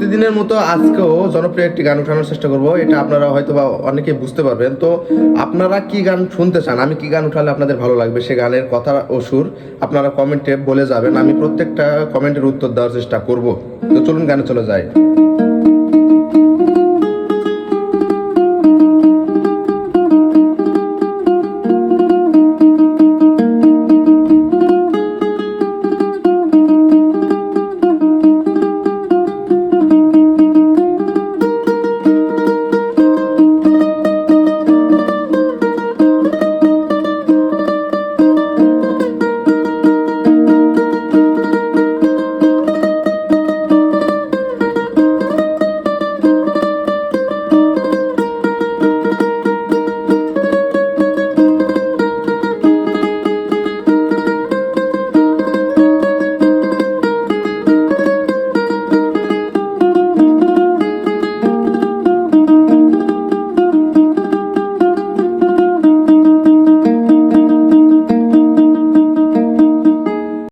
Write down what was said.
প্রতিদিনের মতো আজকেও জনপ্রিয় একটি গান উঠানোর চেষ্টা করব। এটা আপনারা হয়তো বা অনেকে বুঝতে পারবেন। তো আপনারা কি গান শুনতে চান, আমি কি গান উঠালে আপনাদের ভালো লাগবে, সে গানের কথা ও সুর আপনারা কমেন্টে বলে যাবেন। আমি প্রত্যেকটা কমেন্টের উত্তর দেওয়ার চেষ্টা করব। তো চলুন গানে চলে যাই।